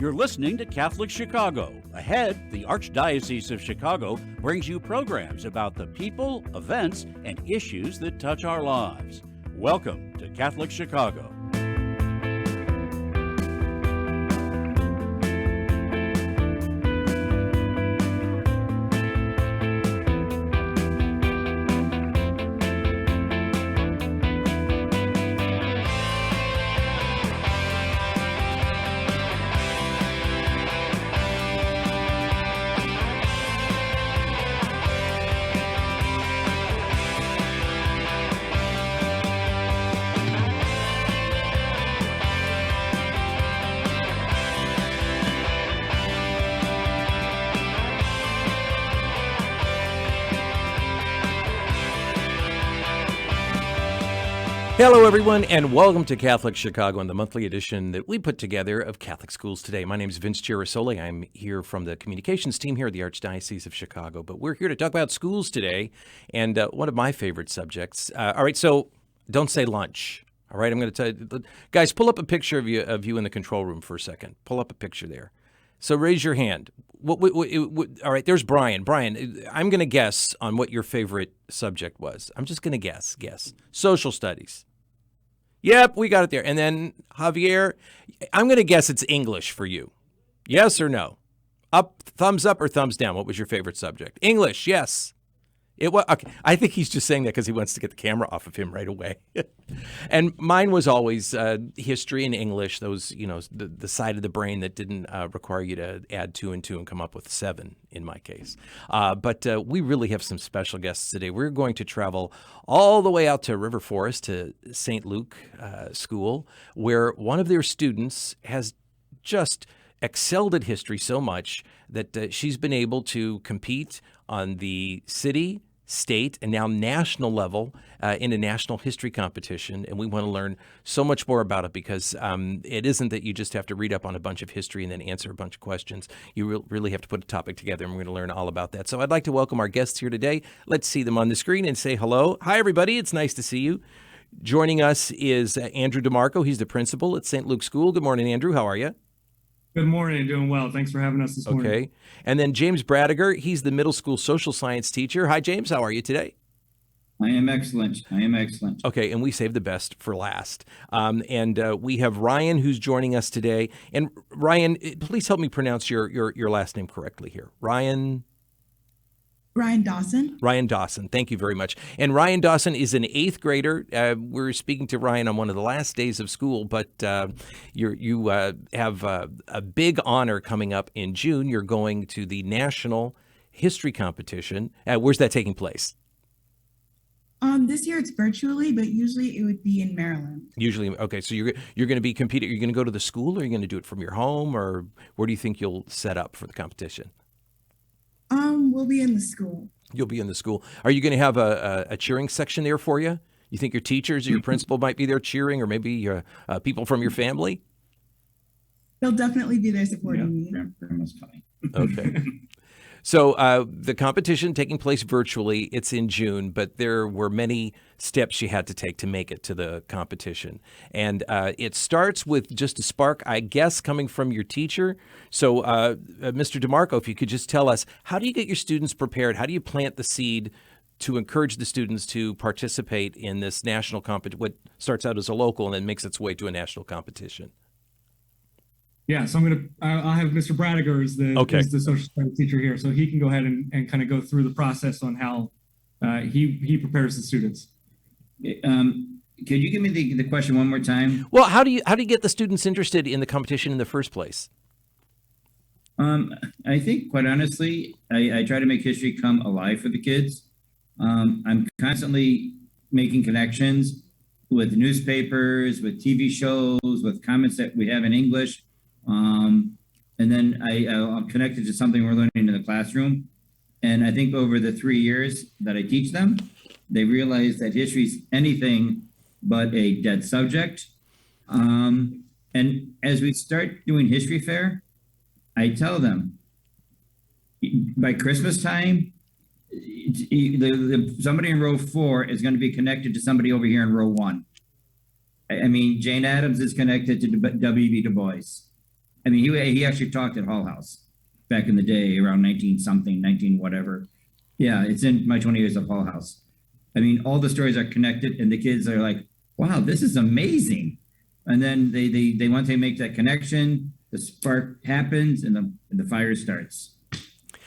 You're listening to Catholic Chicago. Ahead, the Archdiocese of Chicago brings you programs about the people, events, and issues that touch our lives. Welcome to Catholic Chicago. Hello, everyone, and welcome to Catholic Chicago and the monthly edition that we put together of Catholic Schools Today. My name is Vince Girasoli. I'm here from the communications team here at the Archdiocese of Chicago, but we're here to talk about schools today, and one of my favorite subjects. All right, so don't say lunch. All right, I'm going to tell you, guys, pull up a picture of you in the control room for a second. Pull up a picture there. So raise your hand. All right, there's Brian. Brian, I'm going to guess on what your favorite subject was. I'm just going to guess. Social studies. Yep, we got it there. And then Javier, I'm going to guess it's English for you. Yes or no? Thumbs up or thumbs down? What was your favorite subject? English, yes. It was okay. I think he's just saying that because he wants to get the camera off of him right away. And mine was always history and English, those, the side of the brain that didn't require you to add 2 and 2 and come up with 7 in my case. But we really have some special guests today. We're going to travel all the way out to River Forest to St. Luke School, where one of their students has just excelled at history so much that she's been able to compete on the city, state, and now national level in a national history competition. And we want to learn so much more about it because it isn't that you just have to read up on a bunch of history and then answer a bunch of questions. You really have to put a topic together, and we're going to learn all about that. So I'd like to welcome our guests here today. Let's see them on the screen and say hello. Hi, everybody. It's nice to see you. Joining us is Andrew DeMarco. He's the principal at St. Luke School. Good morning, Andrew. How are you? Good morning. Doing well. Thanks for having us this morning. Okay. And then James Bradiger, he's the middle school social science teacher. Hi, James. How are you today? I am excellent. Okay, and we saved the best for last. And we have Ryan, who's joining us today. And Ryan, please help me pronounce your last name correctly here. Ryan Dawson. Ryan Dawson. Thank you very much. And Ryan Dawson is an 8th grader. We're speaking to Ryan on one of the last days of school, but you have a big honor coming up in June. You're going to the National History Competition. Where's that taking place? This year it's virtually, but usually it would be in Maryland. Usually, okay. So you're going to be competing. You're going to go to the school, or are you going to do it from your home, or where do you think you'll set up for the competition? We'll be in the school. You'll be in the school. Are you going to have a cheering section there for you? You think your teachers or your principal might be there cheering, or maybe people from your family? They'll definitely be there supporting me. Grandma's coming. Okay. So the competition taking place virtually, it's in June, but there were many steps you had to take to make it to the competition. And it starts with just a spark, I guess, coming from your teacher. So Mr. DeMarco, if you could just tell us, how do you get your students prepared? How do you plant the seed to encourage the students to participate in this national competition, what starts out as a local and then makes its way to a national competition? Yeah, so I'll have Mr. Bradiger as the social studies teacher here, so he can go ahead and kind of go through the process on how he prepares the students. Could you give me the question one more time? Well, how do you get the students interested in the competition in the first place? I think, quite honestly, I try to make history come alive for the kids. I'm constantly making connections with newspapers, with TV shows, with comments that we have in English. And then I'm connected to something we're learning in the classroom. And I think over the 3 years that I teach them, they realize that history is anything but a dead subject. And as we start doing history fair, I tell them by Christmas time, somebody in row 4 is going to be connected to somebody over here in row 1. I mean, Jane Addams is connected to W.B. Du Bois. I mean, he actually talked at Hull House back in the day, around 19 something, 19 whatever. Yeah, it's in my 20 years of Hull House. I mean, all the stories are connected, and the kids are like, "Wow, this is amazing!" And then they once they make that connection, the spark happens, and the fire starts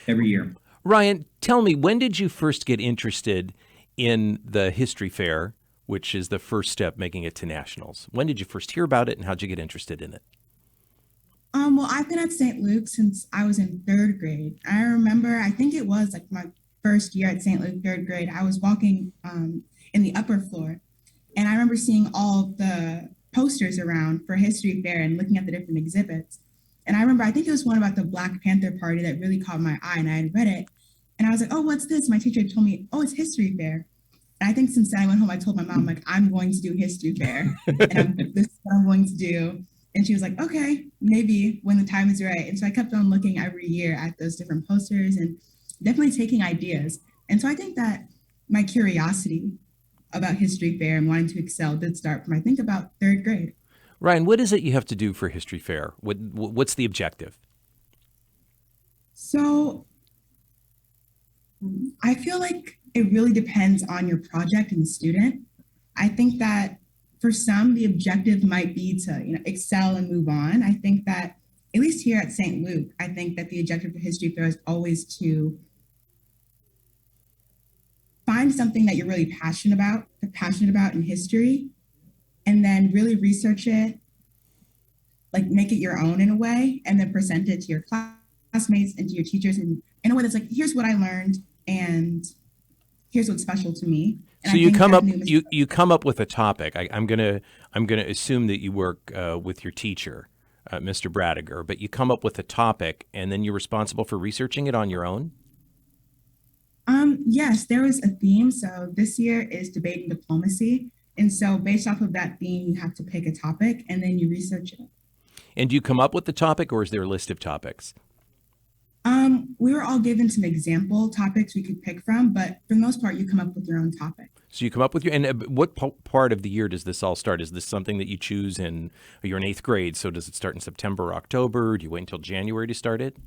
every year. Ryan, tell me, when did you first get interested in the history fair, which is the first step making it to nationals? When did you first hear about it, and how'd you get interested in it? Well, I've been at St. Luke since I was in third grade. I remember, I think it was like my first year at St. Luke, third grade. I was walking in the upper floor, and I remember seeing all the posters around for history fair and looking at the different exhibits. And I remember, I think it was one about the Black Panther Party that really caught my eye, and I had read it. And I was like, oh, what's this? My teacher told me, oh, it's history fair. And I think since then I went home, I told my mom, like, I'm going to do history fair. And this is what I'm going to do. And she was like, okay, maybe when the time is right. And so I kept on looking every year at those different posters and definitely taking ideas. And so I think that my curiosity about history fair and wanting to excel did start from, I think, about third grade. Ryan, what is it you have to do for history fair? What's the objective? So I feel like it really depends on your project and the student. I think that for some, the objective might be to, excel and move on. I think that, at least here at St. Luke, I think that the objective for history fair is always to find something that you're really passionate about in history, and then really research it, like make it your own in a way, and then present it to your classmates and to your teachers in a way that's like, here's what I learned, and here's what's special to me. And so you come up with a topic. I'm gonna assume that you work with your teacher, Mr. Bradiger, but you come up with a topic, and then you're responsible for researching it on your own? Yes, there was a theme. So this year is debate and diplomacy. And so based off of that theme, you have to pick a topic and then you research it. And do you come up with the topic, or is there a list of topics? We were all given some example topics we could pick from, but for the most part, you come up with your own topic. So you come up with what part of the year does this all start? Is this something that you choose you're in 8th grade, so does it start in September or October? Do you wait until January to start it?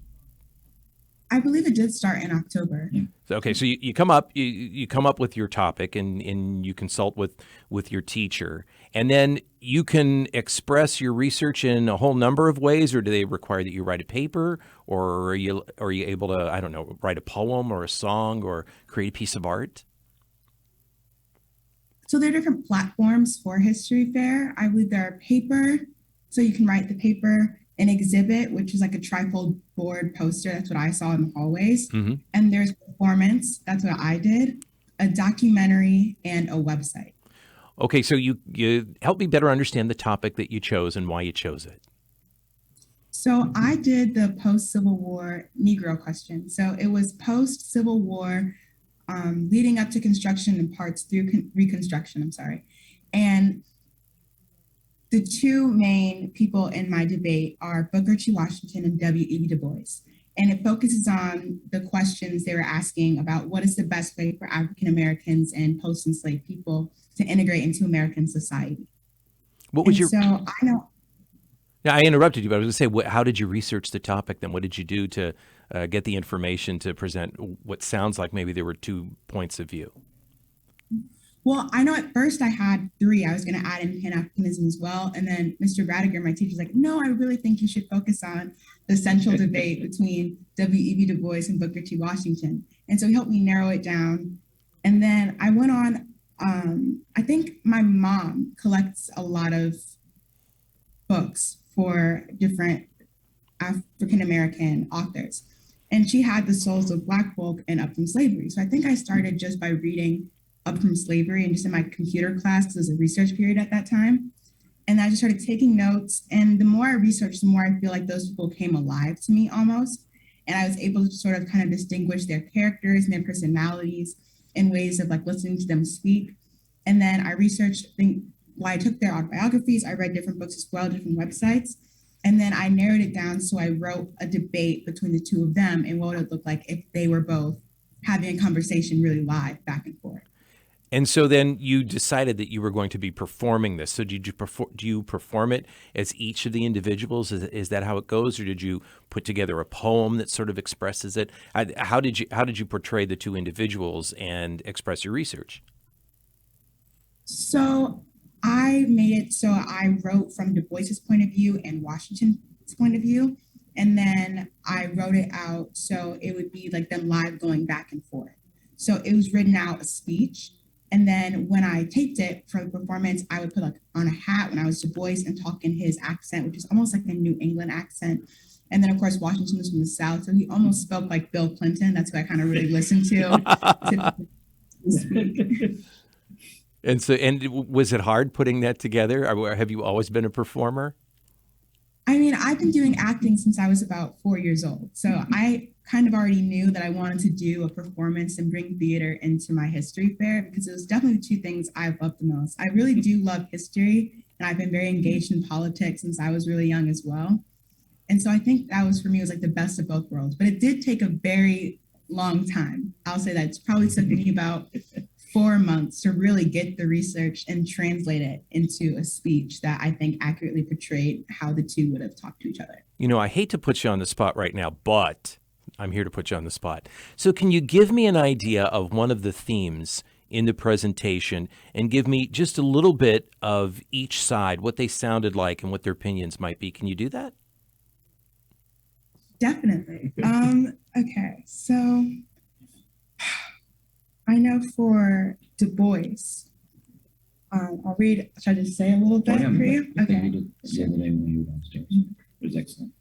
I believe it did start in October. Yeah. Okay, so you come up with your topic and you consult with your teacher, and then you can express your research in a whole number of ways, or do they require that you write a paper, or are you able to, I don't know, write a poem or a song or create a piece of art? So there are different platforms for history fair. I believe there are paper, so you can write the paper, an exhibit, which is like a trifold board poster. That's what I saw in the hallways. Mm-hmm. And there's performance. That's what I did. A documentary and a website. Okay, so you help me better understand the topic that you chose and why you chose it. So I did the post-Civil War Negro question. So it was post-Civil War, leading up to construction and parts through Reconstruction, I'm sorry. And the two main people in my debate are Booker T. Washington and W.E.B. Du Bois. And it focuses on the questions they were asking about what is the best way for African Americans and post-enslaved people to integrate into American society. What was So I know. Yeah, I interrupted you, but I was going to say, how did you research the topic then? What did you do to get the information to present what sounds like maybe there were 2 points of view? Well, I know at first I had 3. I was going to add in Pan-Africanism as well. And then Mr. Bradiger, my teacher, was like, no, I really think you should focus on the central debate between W.E.B. Du Bois and Booker T. Washington. And so he helped me narrow it down. And then I went on, I think my mom collects a lot of books for different African-American authors. And she had The Souls of Black Folk and Up From Slavery. So I think I started just by reading Up From Slavery and just in my computer class, because it was a research period at that time. And I just started taking notes. And the more I researched, the more I feel like those people came alive to me almost. And I was able to sort of kind of distinguish their characters and their personalities in ways of like listening to them speak. And then I researched, while I took their autobiographies, I read different books as well, different websites. And then I narrowed it down. So I wrote a debate between the two of them and what would it look like if they were both having a conversation really live back and forth. And so then you decided that you were going to be performing this. So do you perform it as each of the individuals? Is that how it goes, or did you put together a poem that sort of expresses it? How did you portray the two individuals and express your research? So I made it so I wrote from Du Bois's point of view and Washington's point of view, and then I wrote it out so it would be like them live going back and forth. So it was written out a speech. And then when I taped it for the performance, I would put like on a hat when I was Du Bois and talk in his accent, which is almost like a New England accent. And then of course, Washington was from the South. So he almost spoke like Bill Clinton. That's who I kind of really listened to speak. And was it hard putting that together? Or have you always been a performer? I mean, I've been doing acting since I was about 4 years old. So I kind of already knew that I wanted to do a performance and bring theater into my history fair, because it was definitely the two things I loved the most. I really do love history, and I've been very engaged in politics since I was really young as well. And so I think that was, for me, was like the best of both worlds. But it did take a very long time. I'll say that it's probably took me about 4 months to really get the research and translate it into a speech that I think accurately portrayed how the two would have talked to each other. You know, I hate to put you on the spot right now, but I'm here to put you on the spot. So can you give me an idea of one of the themes in the presentation and give me just a little bit of each side, what they sounded like and what their opinions might be? Can you do that? Definitely. Okay, so I know for Du Bois, I'll try to say a little bit for you. Okay. The other day when you were downstairs. It was excellent.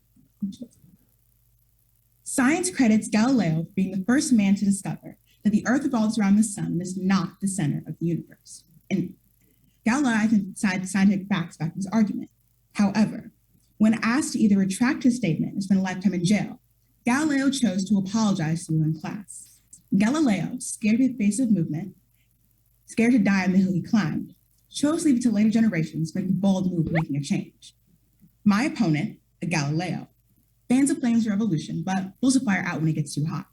Science credits Galileo for being the first man to discover that the Earth revolves around the sun and is not the center of the universe. And Galileo, I think, cited scientific facts back in his argument. However, when asked to either retract his statement or spend a lifetime in jail, Galileo chose to apologize to everyone in class. Galileo, scared to be the face of movement, scared to die on the hill he climbed, chose to leave it to later generations to make the bold move of making a change. My opponent, a Galileo, fans the flames of revolution, but blows the fire out when it gets too hot.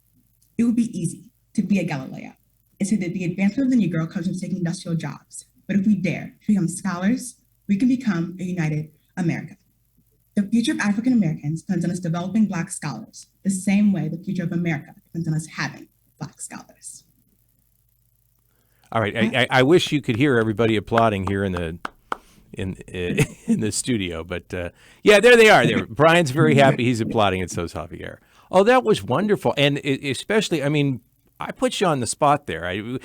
It would be easy to be a Galileo. It said that the advancement of the Negro comes from taking industrial jobs. But if we dare to become scholars, we can become a united America. The future of African Americans depends on us developing Black scholars, the same way the future of America depends on us having Black scholars. All right. I wish you could hear everybody applauding here in the studio, but yeah, there they are. There, Brian's very happy. He's applauding, and so's Javier. Oh, that was wonderful, and especially, I mean, I put you on the spot there.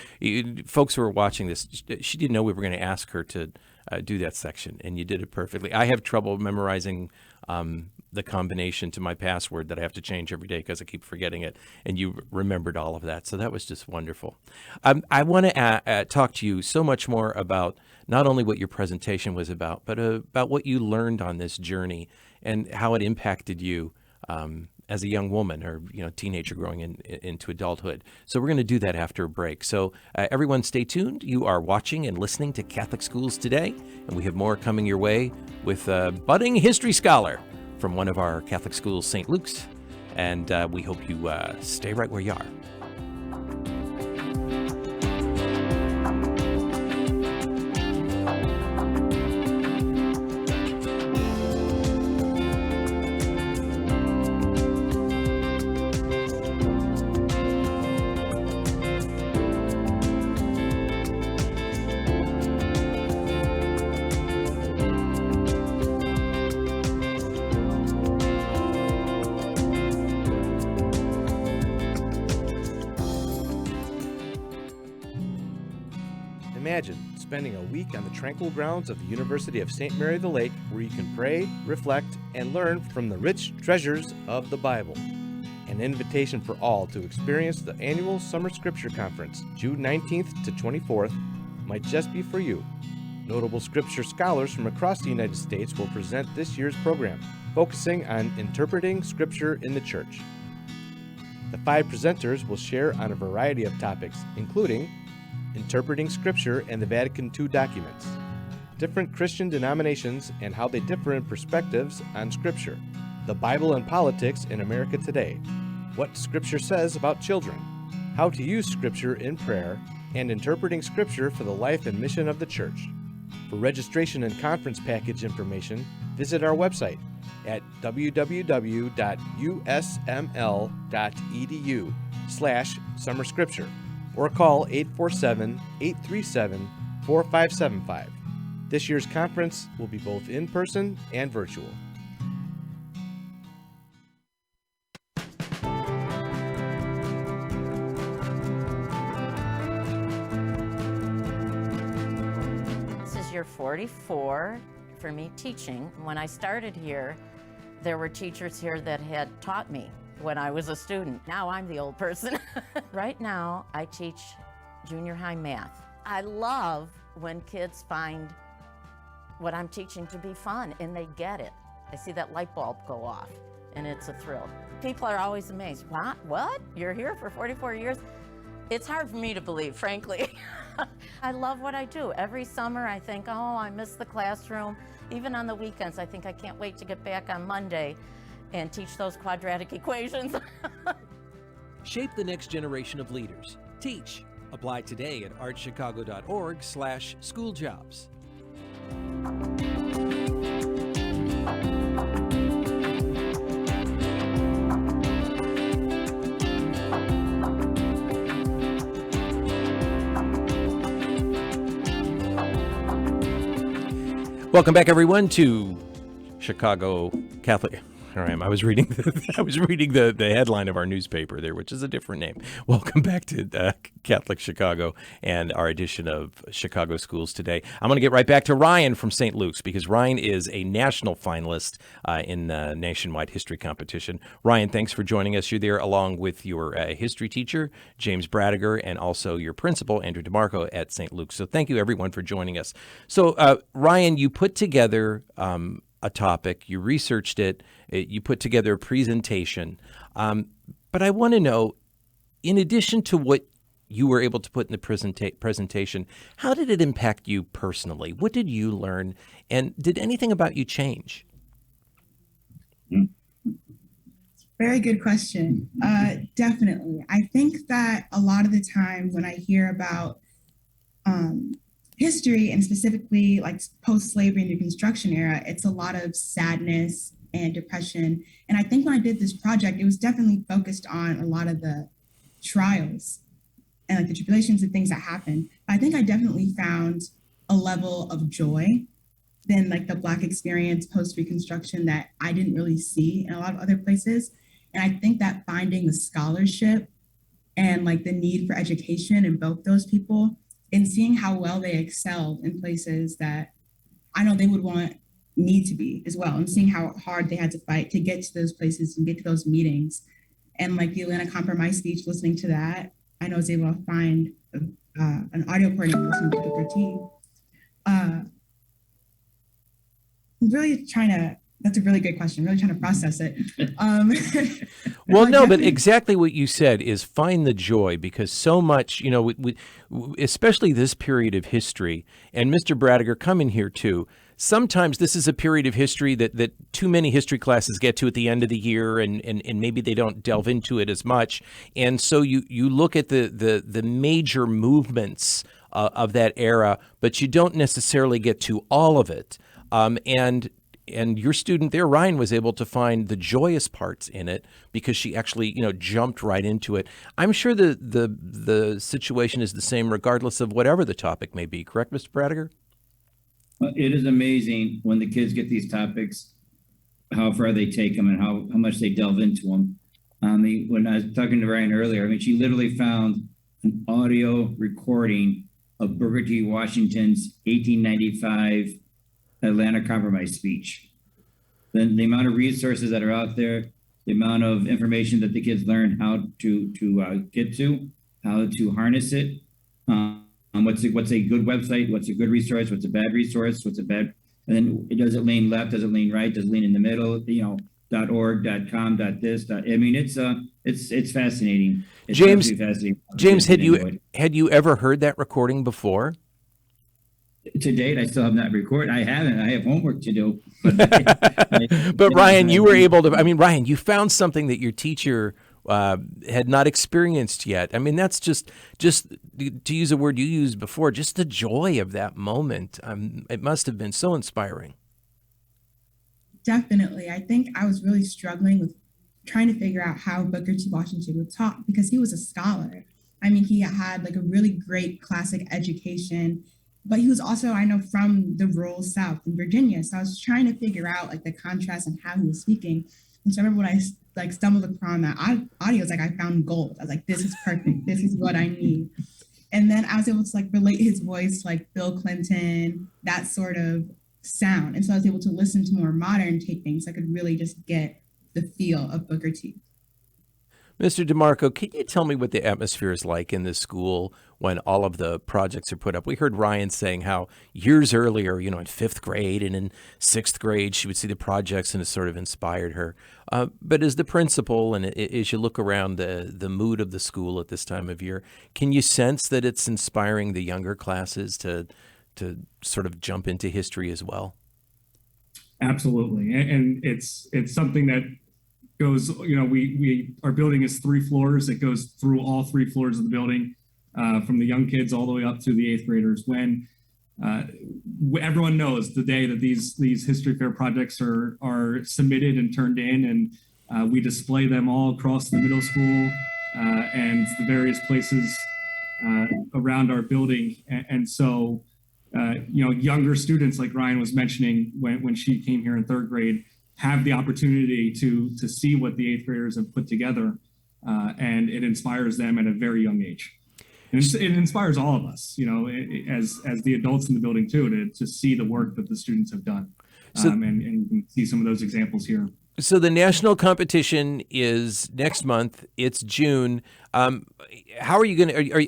Folks who are watching this, she didn't know we were going to ask her to do that section, and you did it perfectly. I have trouble memorizing the combination to my password that I have to change every day because I keep forgetting it, and you remembered all of that. So that was just wonderful. I want to talk to you so much more about not only what your presentation was about, but about what you learned on this journey and how it impacted you as a young woman or teenager growing into adulthood. So we're going to do that after a break. So everyone stay tuned. You are watching and listening to Catholic Schools Today, and we have more coming your way with a budding history scholar from one of our Catholic schools, St. Luke's, and we hope you stay right where you are. Imagine spending a week on the tranquil grounds of the University of St. Mary of the Lake, where you can pray, reflect, and learn from the rich treasures of the Bible. An invitation for all to experience the annual Summer Scripture Conference, June 19th to 24th, might just be for you. Notable Scripture scholars from across the United States will present this year's program, focusing on interpreting Scripture in the Church. The 5 presenters will share on a variety of topics, including interpreting Scripture and the Vatican II documents, different Christian denominations and how they differ in perspectives on Scripture, the Bible and politics in America today, what Scripture says about children, how to use Scripture in prayer, and interpreting Scripture for the life and mission of the church. For registration and conference package information, visit our website at www.usml.edu/summer scripture or call 847-837-4575. This year's conference will be both in person and virtual. This is year 44 for me teaching. When I started here, there were teachers here that had taught me when I was a student. Now I'm the old person. Right now, I teach junior high math. I love when kids find what I'm teaching to be fun and they get it. I see that light bulb go off and it's a thrill. People are always amazed. What? You're here for 44 years? It's hard for me to believe, frankly. I love what I do. Every summer I think, oh, I miss the classroom. Even on the weekends, I think I can't wait to get back on Monday and teach those quadratic equations. Shape the next generation of leaders. Teach. Apply today at archchicago.org/schooljobs. Welcome back, everyone, to Chicago Catholic. Here I am. I was reading the headline of our newspaper there, which is a different name. Welcome back to Catholic Chicago and our edition of Chicago Schools Today. I'm going to get right back to Ryan from St. Luke's because Ryan is a national finalist in the nationwide history competition. Ryan, thanks for joining us. You're there along with your history teacher, James Bradiger, and also your principal, Andrew DeMarco, at St. Luke's. So thank you, everyone, for joining us. So, Ryan, you put together a topic, you researched it, you put together a presentation. But I want to know, in addition to what you were able to put in the presentation, how did it impact you personally? What did you learn? And did anything about you change? Very good question. Definitely. I think that a lot of the time when I hear about history and specifically like post-slavery and Reconstruction era, it's a lot of sadness and depression. And I think when I did this project, it was definitely focused on a lot of the trials and like the tribulations and things that happened. I think I definitely found a level of joy than like the Black experience post-Reconstruction that I didn't really see in a lot of other places. And I think that finding the scholarship and like the need for education in both those people and seeing how well they excelled in places that I know they would need to be as well, and seeing how hard they had to fight to get to those places and get to those meetings. And like the Atlanta Compromise speech, listening to that, I know I was able to find an audio recording and listen to the critique. Really trying to, that's a really good question, really trying to process it. Well, no, but exactly what you said is find the joy, because so much, especially this period of history, and Mr. Bradiger, come in here too, sometimes this is a period of history that too many history classes get to at the end of the year, and maybe they don't delve into it as much. And so you look at the major movements of that era, but you don't necessarily get to all of it. And your student there, Ryan, was able to find the joyous parts in it because she actually, jumped right into it. I'm sure the situation is the same regardless of whatever the topic may be. Correct, Mr. Bradiger? It is amazing when the kids get these topics, how far they take them and how much they delve into them. When I was talking to Ryan earlier, she literally found an audio recording of Booker T. Washington's 1895 Atlanta Compromise speech. Then the amount of resources that are out there, the amount of information that the kids learn how to get to, how to harness it. What's a good website? What's a good resource? What's a bad resource? What's a bad? And then does it lean left? Does it lean right? Does it lean in the middle? .org, .com, .this. It's fascinating. It's James, fascinating. James, had you ever heard that recording before? To date, I still have not recorded. I haven't. I have homework to do. But Ryan, you were able to. Ryan, you found something that your teacher had not experienced yet. I mean, that's just to use a word you used before, just the joy of that moment. It must have been so inspiring. Definitely. I think I was really struggling with trying to figure out how Booker T. Washington would talk because he was a scholar. I mean, he had like a really great classic education, but he was also, I know, from the rural South in Virginia. So I was trying to figure out like the contrast and how he was speaking. And so I remember when I like stumbled upon that audio, it was like I found gold. I was like, this is perfect. This is what I need. And then I was able to like relate his voice to like Bill Clinton, that sort of sound. And so I was able to listen to more modern take things. I could really just get the feel of Booker T. Mr. DeMarco, can you tell me what the atmosphere is like in this school when all of the projects are put up? We heard Ryan saying how years earlier, in 5th grade and in 6th grade, she would see the projects and it sort of inspired her. But as the principal and as you look around the mood of the school at this time of year, can you sense that it's inspiring the younger classes to sort of jump into history as well? Absolutely. And it's something that goes, our building is 3 floors. It goes through all 3 floors of the building, from the young kids all the way up to the 8th graders. When everyone knows the day that these history fair projects are submitted and turned in, and we display them all across the middle school and the various places around our building. And so, younger students, like Ryan was mentioning, when she came here in 3rd grade, have the opportunity to see what the 8th graders have put together, and it inspires them at a very young age. And it inspires all of us, as the adults in the building too, to see the work that the students have done. And you can see some of those examples here. So the national competition is next month. It's June. How are you going to? Are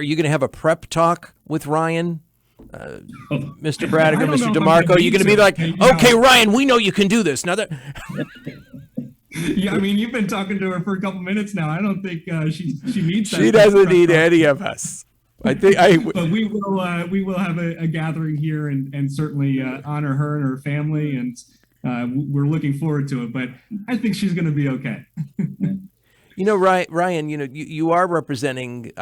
you going to have a prep talk with Ryan? Mr. Bradiger, Mr. DeMarco, are you going to be like, okay, Ryan, we know you can do this. Now that Yeah, I mean, you've been talking to her for a couple minutes now. I don't think she needs that. She doesn't need any of us. But we will have a gathering here and certainly honor her and her family, and we're looking forward to it. But I think she's going to be okay. Ryan, you are representing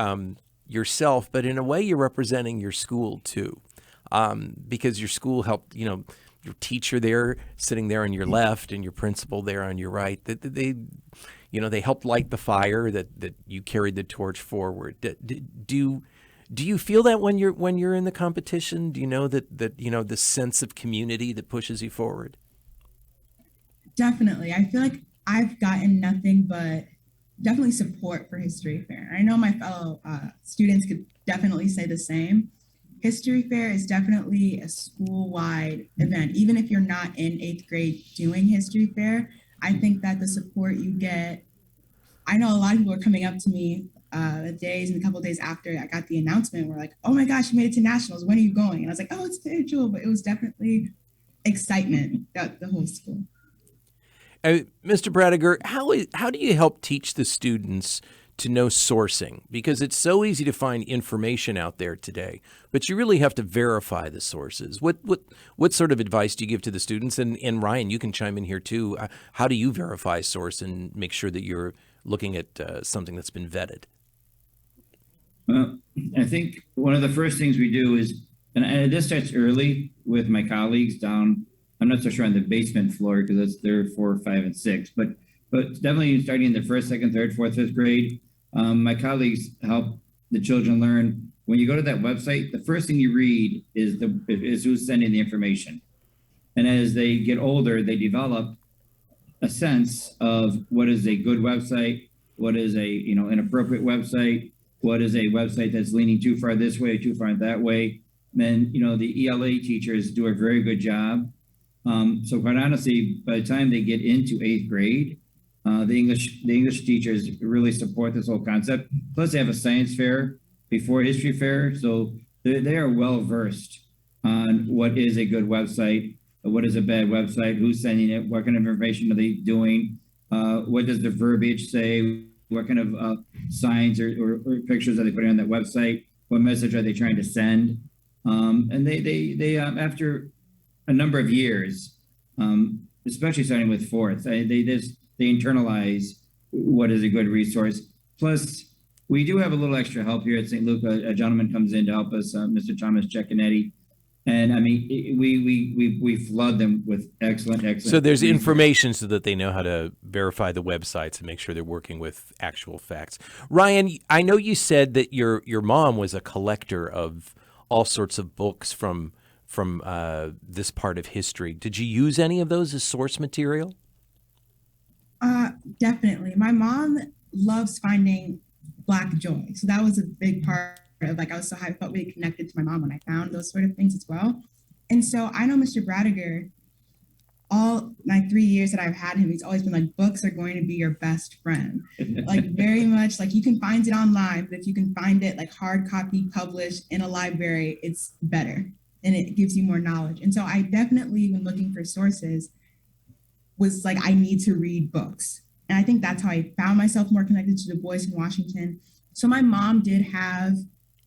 yourself, but in a way you're representing your school too, because your school helped, your teacher there sitting there on your left and your principal there on your right, that they helped light the fire that you carried the torch forward. Do you feel that when you're in the competition? Do you know that the sense of community that pushes you forward? Definitely. I feel like I've gotten nothing but definitely support for History Fair. I know my fellow students could definitely say the same. History Fair is definitely a school-wide event. Even if you're not in 8th grade doing History Fair, I think that the support you get, I know a lot of people are coming up to me a couple of days after I got the announcement, we're like, oh my gosh, you made it to nationals. When are you going? And I was like, oh, it's virtual, but it was definitely excitement throughout the whole school. Mr. Bradiger, how do you help teach the students to know sourcing? Because it's so easy to find information out there today, but you really have to verify the sources. What sort of advice do you give to the students? And Ryan, you can chime in here too. How do you verify source and make sure that you're looking at something that's been vetted? Well, I think one of the first things we do is, and this starts early with my colleagues down, I'm not so sure on the basement floor because they're 4, 5, and 6, but definitely starting in the 1st, 2nd, 3rd, 4th, 5th grade, my colleagues help the children learn. When you go to that website, the first thing you read is who's sending the information. And as they get older, they develop a sense of what is a good website, what is a inappropriate website, what is a website that's leaning too far this way, too far that way. And the ELA teachers do a very good job. So quite honestly, by the time they get into 8th grade, the English teachers really support this whole concept. Plus they have a science fair before History Fair. So they are well versed on what is a good website, what is a bad website, who's sending it, what kind of information are they doing, what does the verbiage say, what kind of signs or pictures are they putting on that website, what message are they trying to send. And they after a number of years, especially starting with 4th, they internalize what is a good resource. Plus, we do have a little extra help here at St. Luke. A gentleman comes in to help us, Mr. Thomas Ceccanetti. And I mean, we flood them with excellent. So there's resources. information so that they know how to verify the websites and make sure they're working with actual facts. Ryan, I know you said that your mom was a collector of all sorts of books from this part of history. Did you use any of those as source material? Definitely. My mom loves finding Black joy. So that was a big part of like, I felt really connected to my mom when I found those sort of things as well. And so I know Mr. Bradiger, all my 3 years that I've had him, he's always been like, books are going to be your best friend. Like very much like you can find it online, but if you can find it like hard copy published in a library, it's better and it gives you more knowledge. And so I definitely, when looking for sources, was like, I need to read books. And I think that's how I found myself more connected to Du Bois in Washington. So my mom did have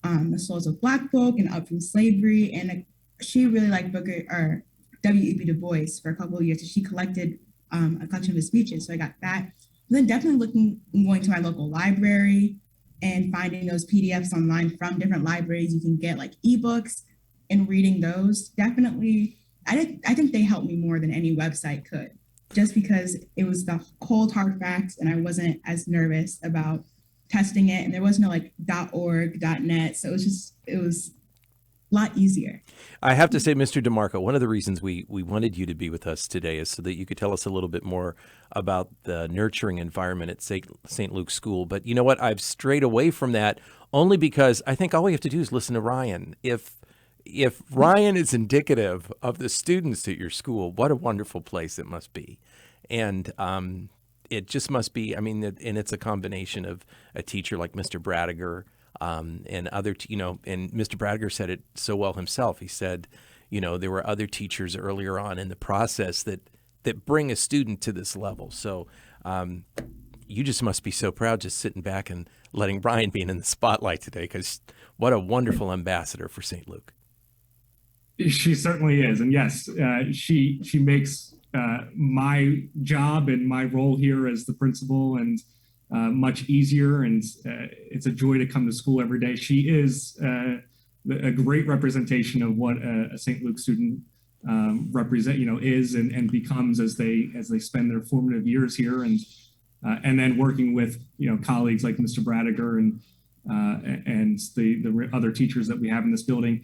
The Souls of Black book and Up from Slavery. And she really liked Booker or W.E.B. Du Bois for a couple of years. So she collected a collection of his speeches. So I got that. And then definitely going to my local library and finding those PDFs online from different libraries. You can get like ebooks and reading those. Definitely, I think they helped me more than any website could, just because it was the cold hard facts and I wasn't as nervous about testing it. And there was no like .org, .net. So it was a lot easier. I have to say, Mr. DeMarco, one of the reasons we wanted you to be with us today is so that you could tell us a little bit more about the nurturing environment at St. Luke's School. But you know what? I've strayed away from that only because I think all we have to do is listen to Ryan. If Ryan is indicative of the students at your school, what a wonderful place it must be. And it just must be, I mean, and it's a combination of a teacher like Mr. Bradiger, and other, and Mr. Bradiger said it so well himself. He said, there were other teachers earlier on in the process that bring a student to this level. So you just must be so proud just sitting back and letting Brian be in the spotlight today, because what a wonderful ambassador for St. Luke. She certainly is. And yes, she makes my job and my role here as the principal and much easier, and it's a joy to come to school every day. She is a great representation of what a St. Luke student is and becomes as they spend their formative years here, and then working with colleagues like Mr. Bradiger and the other teachers that we have in this building.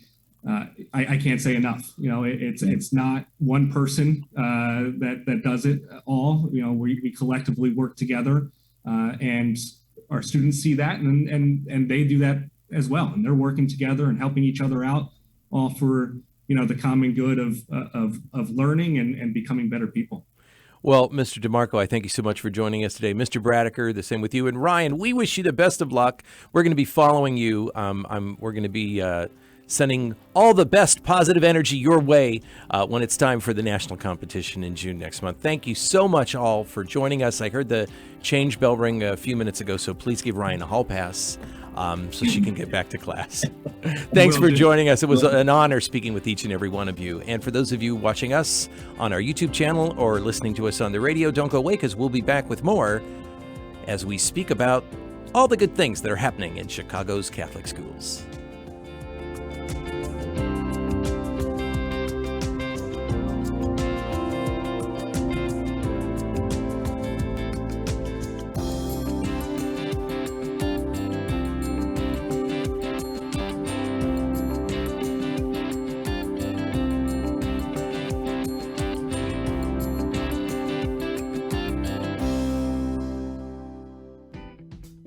I can't say enough. It's not one person that does it all. We collectively work together. And our students see that and they do that as well. And they're working together and helping each other out, all for, the common good of learning and becoming better people. Well, Mr. DeMarco, I thank you so much for joining us today. Mr. Bradiker, the same with you. And Ryan, we wish you the best of luck. We're going to be following you. We're going to be sending all the best positive energy your way when it's time for the national competition in June next month. Thank you so much all for joining us. I heard the change bell ring a few minutes ago, so please give Ryan a hall pass so she can get back to class. Thanks for joining us. It was an honor speaking with each and every one of you. And for those of you watching us on our YouTube channel or listening to us on the radio, don't go away, because we'll be back with more as we speak about all the good things that are happening in Chicago's Catholic schools.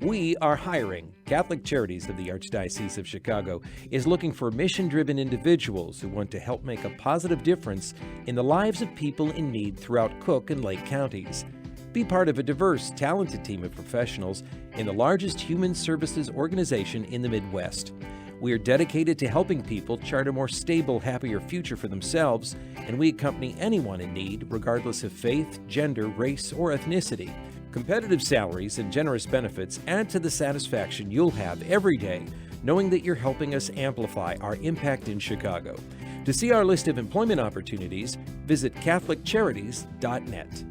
We are hiring. Catholic Charities of the Archdiocese of Chicago is looking for mission-driven individuals who want to help make a positive difference in the lives of people in need throughout Cook and Lake counties. Be part of a diverse, talented team of professionals in the largest human services organization in the Midwest. We are dedicated to helping people chart a more stable, happier future for themselves, and we accompany anyone in need, regardless of faith, gender, race, or ethnicity. Competitive salaries and generous benefits add to the satisfaction you'll have every day knowing that you're helping us amplify our impact in Chicago. To see our list of employment opportunities, visit CatholicCharities.net.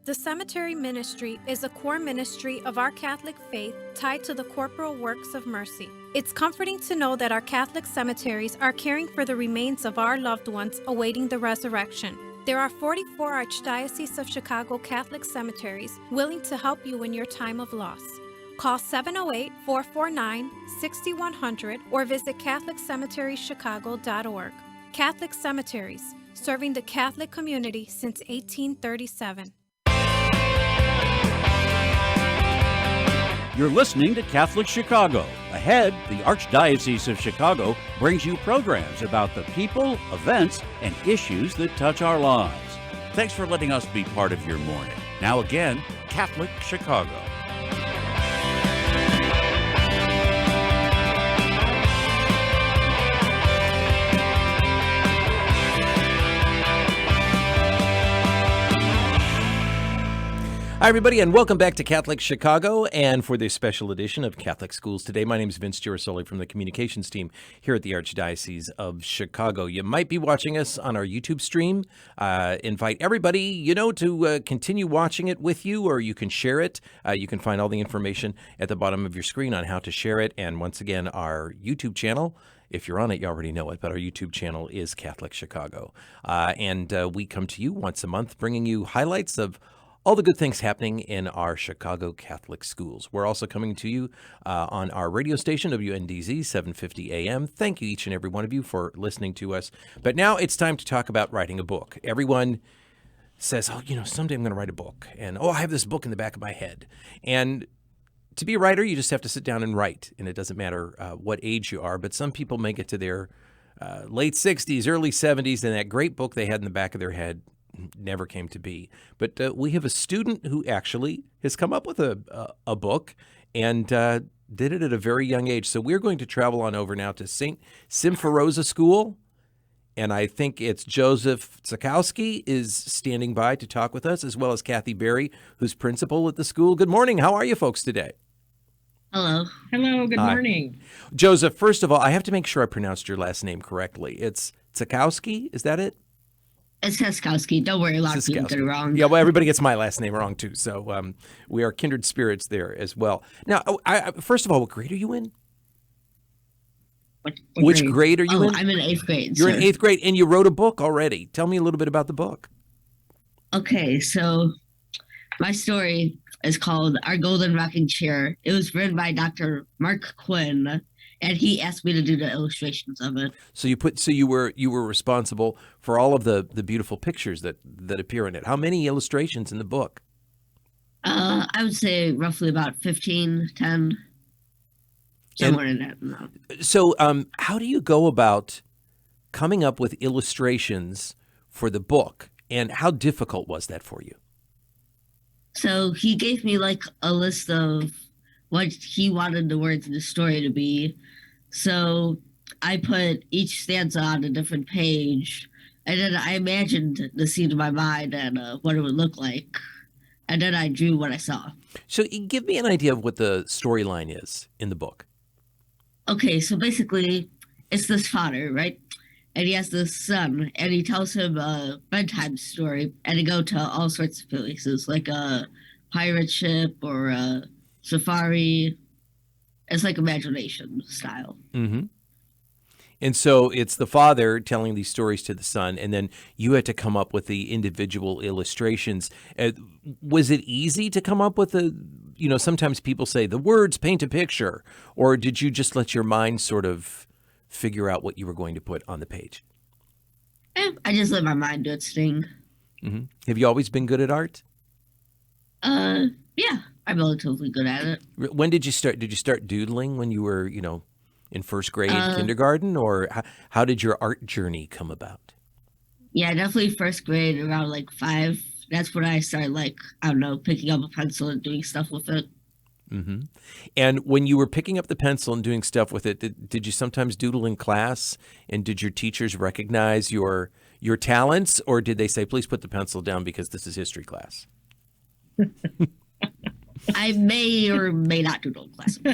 The cemetery ministry is a core ministry of our Catholic faith tied to the corporal works of mercy. It's comforting to know that our Catholic cemeteries are caring for the remains of our loved ones awaiting the resurrection. There are 44 Archdiocese of Chicago Catholic cemeteries willing to help you in your time of loss. Call 708-449-6100 or visit CatholicCemeteriesChicago.org. Catholic Cemeteries, serving the Catholic community since 1837. You're listening to Catholic Chicago. Ahead, the Archdiocese of Chicago brings you programs about the people, events, and issues that touch our lives. Thanks for letting us be part of your morning. Now again, Catholic Chicago. Hi, everybody, and welcome back to Catholic Chicago and for this special edition of Catholic Schools Today. My name is Vince Girasoli from the communications team here at the Archdiocese of Chicago. You might be watching us on our YouTube stream. Invite everybody, to continue watching it with you, or you can share it. You can find all the information at the bottom of your screen on how to share it. And once again, our YouTube channel, if you're on it, you already know it, but our YouTube channel is Catholic Chicago. And we come to you once a month, bringing you highlights of all the good things happening in our Chicago Catholic schools. We're also coming to you on our radio station, WNDZ 750 AM. Thank you, each and every one of you, for listening to us. But now it's time to talk about writing a book. Everyone says, someday I'm going to write a book. And, I have this book in the back of my head. And to be a writer, you just have to sit down and write. And it doesn't matter what age you are. But some people make it to their late 60s, early 70s, and that great book they had in the back of their head never came to be. But we have a student who actually has come up with a book and did it at a very young age. So we're going to travel on over now to St. Symphorosa School. And I think it's Joseph Zakowski is standing by to talk with us, as well as Kathy Berry, who's principal at the school. Good morning. How are you folks today? Hello. Hello. Good morning. Joseph, first of all, I have to make sure I pronounced your last name correctly. It's Zakowski. Is that it? It's Saskowski. Don't worry, a lot of people get it wrong. Yeah, well, everybody gets my last name wrong, too. So we are kindred spirits there as well. Now, first of all, what grade are you in? Which grade are you in? I'm in 8th grade. You're in 8th grade, and you wrote a book already. Tell me a little bit about the book. Okay, so my story is called Our Golden Rocking Chair. It was written by Dr. Mark Quinn, and he asked me to do the illustrations of it. So you were responsible for all of the beautiful pictures that appear in it. How many illustrations in the book? I would say roughly about 15, 10, somewhere in that. So how do you go about coming up with illustrations for the book, and how difficult was that for you? So he gave me like a list of what he wanted the words in the story to be. So I put each stanza on a different page, and then I imagined the scene in my mind and what it would look like. And then I drew what I saw. So give me an idea of what the storyline is in the book. Okay, so basically, it's this father, right? And he has this son, and he tells him a bedtime story, and they go to all sorts of places, like a pirate ship or a safari. It's like imagination style. Mm-hmm. And so it's the father telling these stories to the son, and then you had to come up with the individual illustrations. Was it easy to come up with sometimes people say the words paint a picture, or did you just let your mind sort of figure out what you were going to put on the page? I just let my mind do its thing. Mm-hmm. Have you always been good at art? Yeah, I'm relatively good at it. When did you start? Did you start doodling when you were, in first grade, kindergarten, or how did your art journey come about? Yeah, definitely first grade, around like 5. That's when I started, picking up a pencil and doing stuff with it. Mm-hmm. And when you were picking up the pencil and doing stuff with it, did you sometimes doodle in class? And did your teachers recognize your talents, or did they say, please put the pencil down because this is history class? I may or may not do old classical.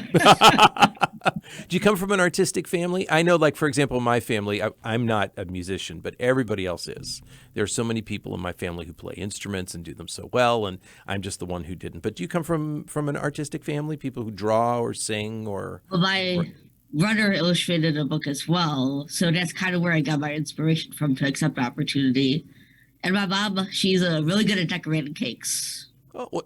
Do you come from an artistic family? I know, like, for example, my family, I'm not a musician, but everybody else is. There are so many people in my family who play instruments and do them so well, and I'm just the one who didn't. But do you come from an artistic family, people who draw or sing or... Well, my brother illustrated a book as well, so that's kind of where I got my inspiration from to accept the opportunity. And my mom, she's really good at decorating cakes. Oh, well,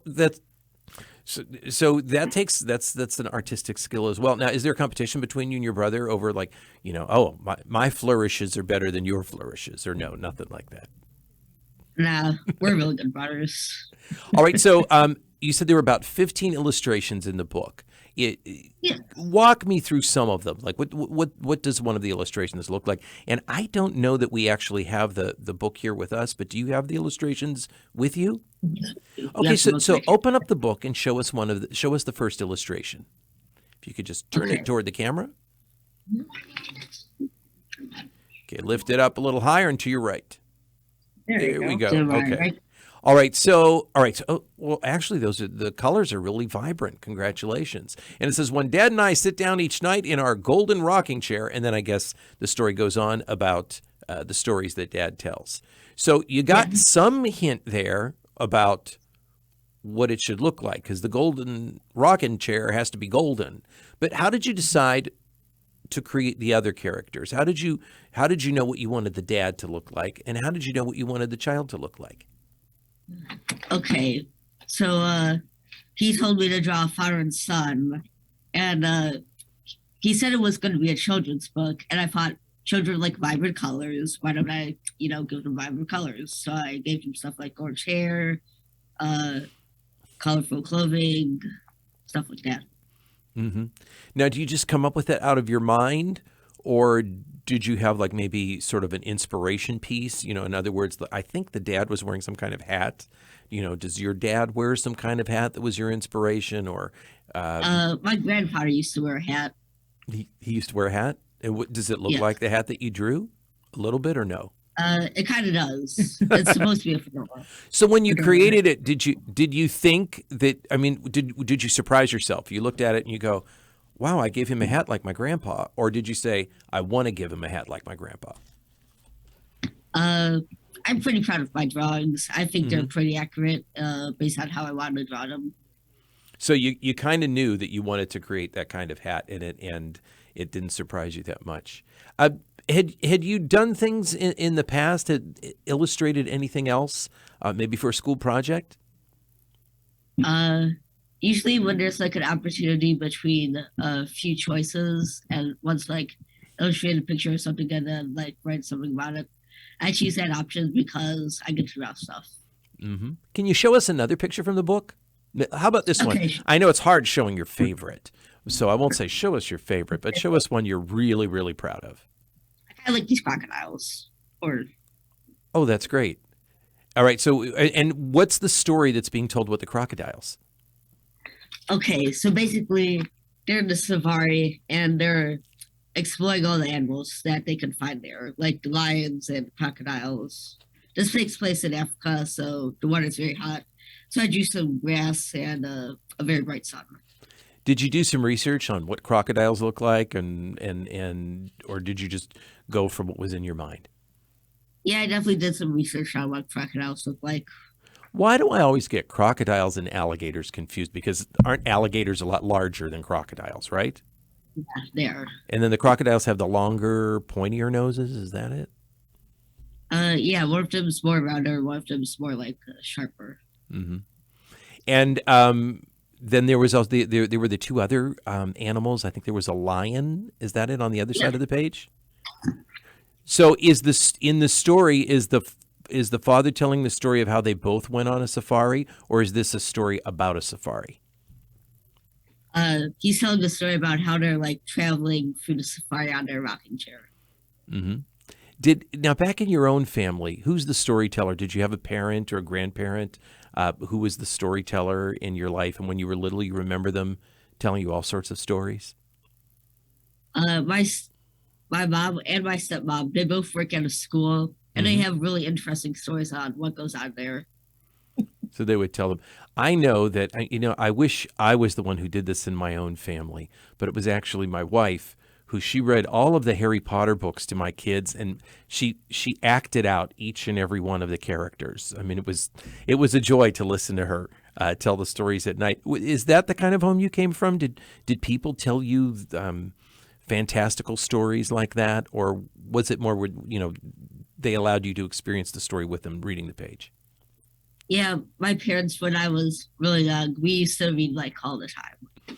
so that's an artistic skill as well. Now, is there a competition between you and your brother over, like, oh, my flourishes are better than your flourishes, or no, nothing like that? Nah, we're really good brothers. All right, so you said there were about 15 illustrations in the book. Walk me through some of them. Like, what does one of the illustrations look like? And I don't know that we actually have the book here with us, but do you have the illustrations with you? Okay, so open up the book and show us the first illustration. If you could just turn it toward the camera. Okay, lift it up a little higher and to your right. There we go. Okay. All right. So, well, actually, the colors are really vibrant. Congratulations. And it says, when Dad and I sit down each night in our golden rocking chair, and then I guess the story goes on about the stories that Dad tells. So you got some hint there about what it should look like, because the golden rocking chair has to be golden. But how did you decide to create the other characters? How did you know what you wanted the dad to look like, and how did you know what you wanted the child to look like? Okay, so he told me to draw a father and son, and he said it was going to be a children's book, and I thought children like vibrant colors. Why don't I, give them vibrant colors? So I gave him stuff like orange hair, colorful clothing, stuff like that. Mm-hmm. Now, do you just come up with that out of your mind, or did you have like maybe sort of an inspiration piece? In other words, I think the dad was wearing some kind of hat. Does your dad wear some kind of hat that was your inspiration, or? My grandfather used to wear a hat. He used to wear a hat? And does it look like the hat that you drew a little bit, or no? It kind of does. It's supposed to be a fedora. So when you created it, did you think that, did you surprise yourself? You looked at it and you go, wow, I gave him a hat like my grandpa. Or did you say, I want to give him a hat like my grandpa? I'm pretty proud of my drawings. I think they're pretty accurate based on how I wanted to draw them. So you kind of knew that you wanted to create that kind of hat in it, and it didn't surprise you that much. Had you done things in the past, had illustrated anything else, maybe for a school project? Usually when there's like an opportunity between a few choices, and once like illustrate a picture or something and then like write something about it, I choose that option because I get to draw stuff. Mm-hmm. Can you show us another picture from the book? How about this one? I know it's hard showing your favorite, so I won't say show us your favorite, but show us one you're really, really proud of. I like these crocodiles. Oh, that's great. All right, so, and what's the story that's being told with the crocodiles? Okay, so basically, they're in the safari, and they're exploring all the animals that they can find there, like lions and crocodiles. This takes place in Africa, so the water's very hot. So I drew some grass and a very bright sun. Did you do some research on what crocodiles look like, or did you just go from what was in your mind? Yeah, I definitely did some research on what crocodiles look like. Why do I always get crocodiles and alligators confused? Because aren't alligators a lot larger than crocodiles, right? Yeah, they are. And then the crocodiles have the longer, pointier noses. Is that it? Yeah, one of them is more rounder, one of them is more like sharper. Mm-hmm. And then there was also there were the two other animals. I think there was a lion. Is that it on the other side of the page? So is this in the story? Is the father telling the story of how they both went on a safari, or is this a story about a safari? He's telling the story about how they're like traveling through the safari on their rocking chair. Mm-hmm. Now back in your own family, who's the storyteller? Did you have a parent or a grandparent who was the storyteller in your life? And when you were little, you remember them telling you all sorts of stories? My mom and my stepmom, they both work at a school, and they have really interesting stories on what goes on there. So they would tell them. I know that, I wish I was the one who did this in my own family, but it was actually my wife who she read all of the Harry Potter books to my kids, and she acted out each and every one of the characters. I mean, it was a joy to listen to her tell the stories at night. Is that the kind of home you came from? Did people tell you fantastical stories like that, or was it more, they allowed you to experience the story with them reading the page? Yeah, my parents, when I was really young, we used to read like all the time.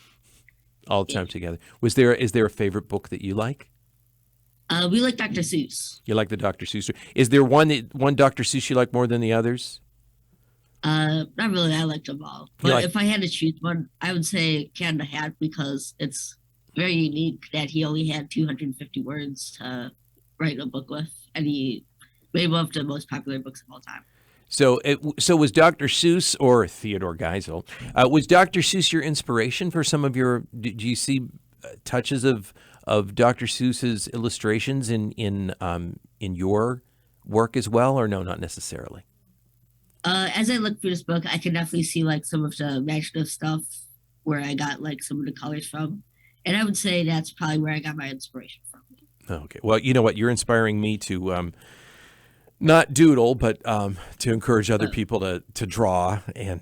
All the time together. Is there a favorite book that you like? We like Dr. Seuss. You like the Dr. Seuss? Is there one Dr. Seuss you like more than the others? Not really. I like them all. But if I had to choose one, I would say Cat in the Hat, because it's very unique that he only had 250 words to write a book with, and he made one of the most popular books of all time. So was Dr. Seuss, or Theodore Geisel, was Dr. Seuss your inspiration for some of your, do you see touches of Dr. Seuss's illustrations in your work as well, or no, not necessarily? As I look through this book, I can definitely see like some of the imaginative stuff where I got like some of the colors from. And I would say that's probably where I got my inspiration from. Okay. Well, you know what? You're inspiring me to not doodle, but to encourage other people to draw and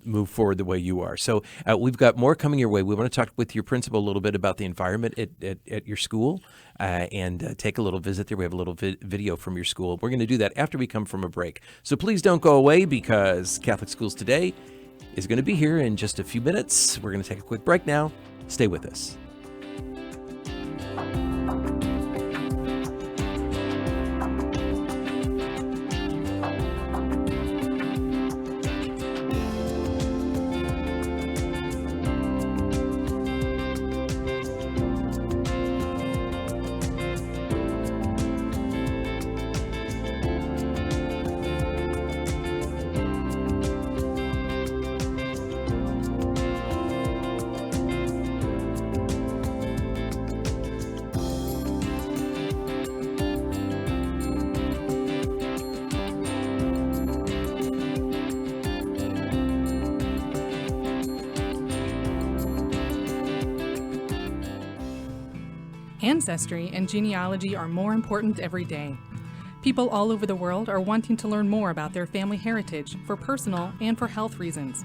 move forward the way you are. So we've got more coming your way. We want to talk with your principal a little bit about the environment at your school and take a little visit there. We have a little video from your school. We're going to do that after we come from a break. So please don't go away, because Catholic Schools Today is going to be here in just a few minutes. We're going to take a quick break now. Stay with us. Ancestry and genealogy are more important every day. People all over the world are wanting to learn more about their family heritage for personal and for health reasons.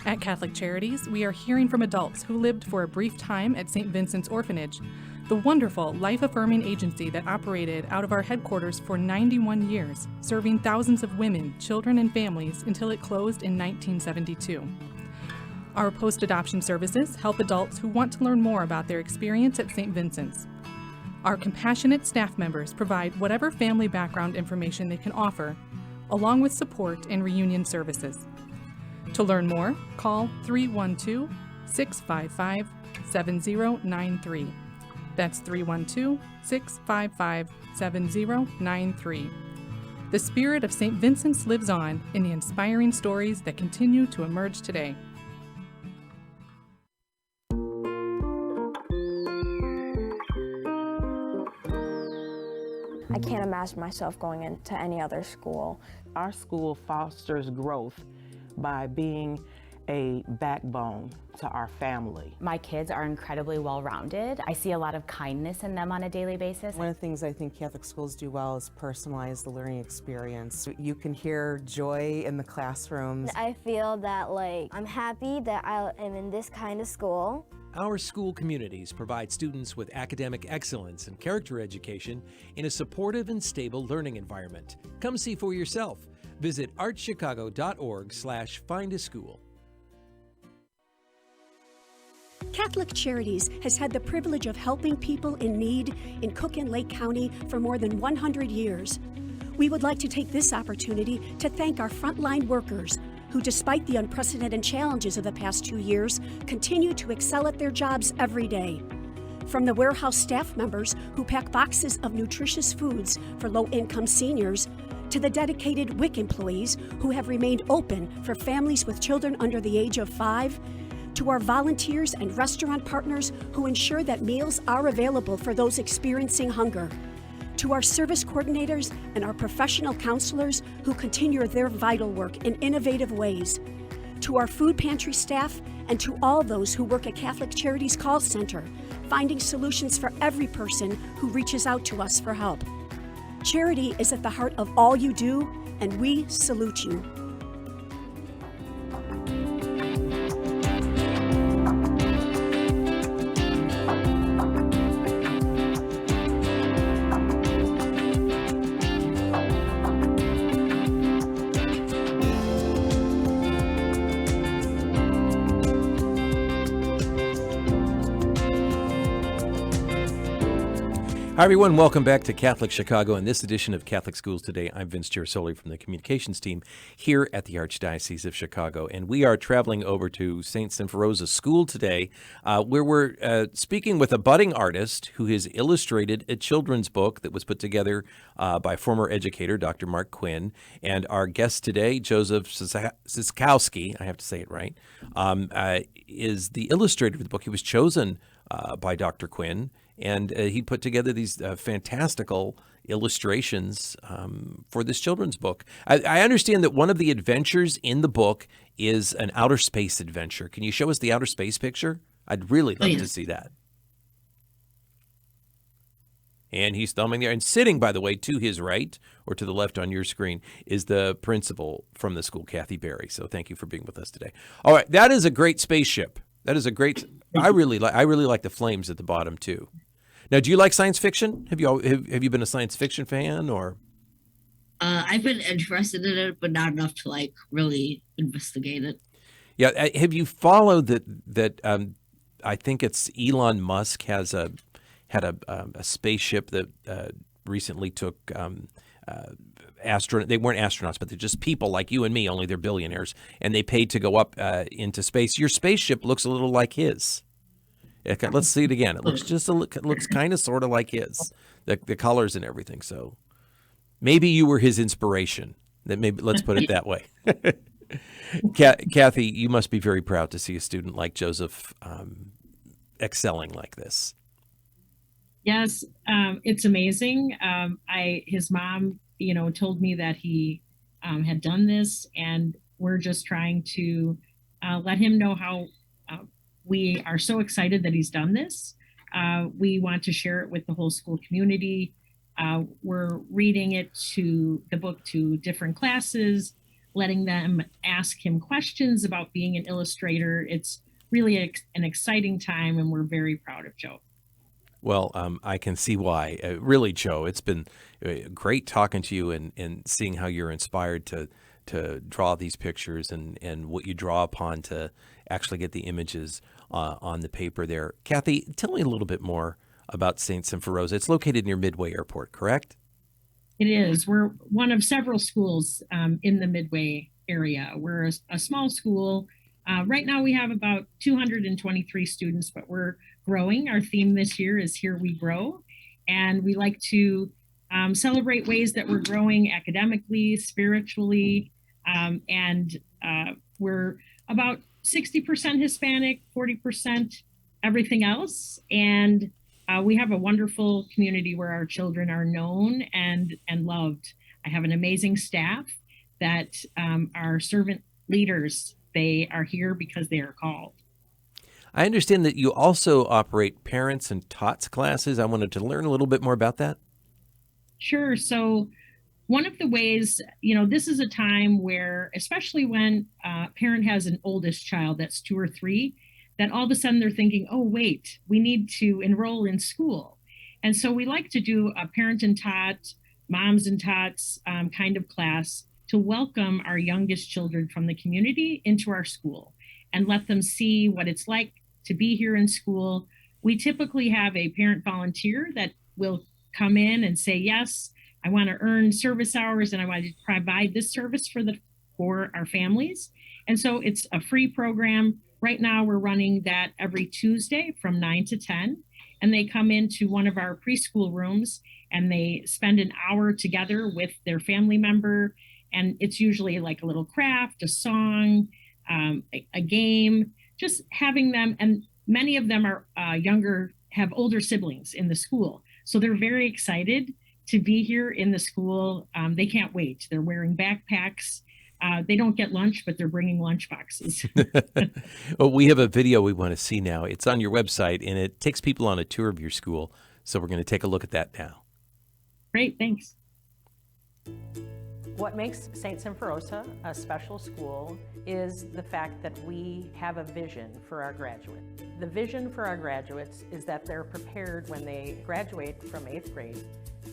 At Catholic Charities, we are hearing from adults who lived for a brief time at St. Vincent's Orphanage, the wonderful life-affirming agency that operated out of our headquarters for 91 years, serving thousands of women, children, and families until it closed in 1972. Our post-adoption services help adults who want to learn more about their experience at St. Vincent's. Our compassionate staff members provide whatever family background information they can offer, along with support and reunion services. To learn more, call 312-655-7093. That's 312-655-7093. The spirit of St. Vincent's lives on in the inspiring stories that continue to emerge today. I can't imagine myself going into any other school. Our school fosters growth by being a backbone to our family. My kids are incredibly well-rounded. I see a lot of kindness in them on a daily basis. One of the things I think Catholic schools do well is personalize the learning experience. You can hear joy in the classrooms. I feel that I'm happy that I am in this kind of school. Our school communities provide students with academic excellence and character education in a supportive and stable learning environment. Come see for yourself. Visit archchicago.org/findaschool. Catholic Charities has had the privilege of helping people in need in Cook and Lake County for more than 100 years. We would like to take this opportunity to thank our frontline workers who, despite the unprecedented challenges of the past 2 years, continue to excel at their jobs every day. From the warehouse staff members who pack boxes of nutritious foods for low-income seniors, to the dedicated WIC employees who have remained open for families with children under the age of 5, to our volunteers and restaurant partners who ensure that meals are available for those experiencing hunger. To our service coordinators and our professional counselors who continue their vital work in innovative ways. To our food pantry staff and to all those who work at Catholic Charities Call Center, finding solutions for every person who reaches out to us for help. Charity is at the heart of all you do, and we salute you. Hi, everyone. Welcome back to Catholic Chicago. In this edition of Catholic Schools Today, I'm Vince Girasoli from the communications team here at the Archdiocese of Chicago. And we are traveling over to St. Symphoros School today, where we're speaking with a budding artist who has illustrated a children's book that was put together by former educator Dr. Mark Quinn. And our guest today, Joseph Siskowski, I have to say it right, is the illustrator of the book. He was chosen by Dr. Quinn. And he put together these fantastical illustrations for this children's book. I understand that one of the adventures in the book is an outer space adventure. Can you show us the outer space picture? I'd really love to see that. And he's thumbing there. And sitting, by the way, to his right or to the left on your screen is the principal from the school, Kathy Berry. So thank you for being with us today. All right, that is a great spaceship. That is a great. I really like the flames at the bottom too. Now, do you like science fiction? Have you been a science fiction fan or? I've been interested in it, but not enough to really investigate it. Yeah, have you followed that? I think it's Elon Musk had a spaceship that recently took they weren't astronauts, but they're just people like you and me. Only they're billionaires, and they paid to go up into space. Your spaceship looks a little like his. Let's see it again. It looks kind of sort of like his, the colors and everything. So maybe you were his inspiration. Let's put it that way. Kathy, you must be very proud to see a student like Joseph excelling like this. Yes, it's amazing. His mom, told me that he had done this, and we're just trying to let him know how we are so excited that he's done this. We want to share it with the whole school community. We're reading the book to different classes, letting them ask him questions about being an illustrator. It's really an exciting time, and we're very proud of Joe. Well, I can see why. Really, Joe, it's been great talking to you and seeing how you're inspired to draw these pictures and what you draw upon to actually get the images on the paper there. Kathy, tell me a little bit more about St. Symphoros. It's located near Midway Airport, correct? It is. We're one of several schools in the Midway area. We're a small school. Right now we have about 223 students, but we're growing. Our theme this year is Here We Grow. And we like to celebrate ways that we're growing academically, spiritually, and we're about 60% Hispanic, 40% everything else. And we have a wonderful community where our children are known and loved. I have an amazing staff that are servant leaders. They are here because they are called. I understand that you also operate parents and tots classes. I wanted to learn a little bit more about that. Sure. So one of the ways, this is a time where, especially when a parent has an oldest child that's 2 or 3, that all of a sudden they're thinking, oh, wait, we need to enroll in school. And so we like to do a parent and tot, moms and tots kind of class to welcome our youngest children from the community into our school and let them see what it's like to be here in school. We typically have a parent volunteer that will come in and say, yes, I want to earn service hours and I want to provide this service for our families. And so it's a free program. Right now we're running that every Tuesday from 9 to 10. And they come into one of our preschool rooms and they spend an hour together with their family member. And it's usually like a little craft, a song, a game, just having them. And many of them are have older siblings in the school. So they're very excited to be here in the school. They can't wait. They're wearing backpacks. They don't get lunch, but they're bringing lunch boxes. Well, we have a video we want to see now. It's on your website, and it takes people on a tour of your school. So we're going to take a look at that now. Great, thanks. What makes St. Symphorosa a special school is the fact that we have a vision for our graduates. The vision for our graduates is that they're prepared when they graduate from 8th grade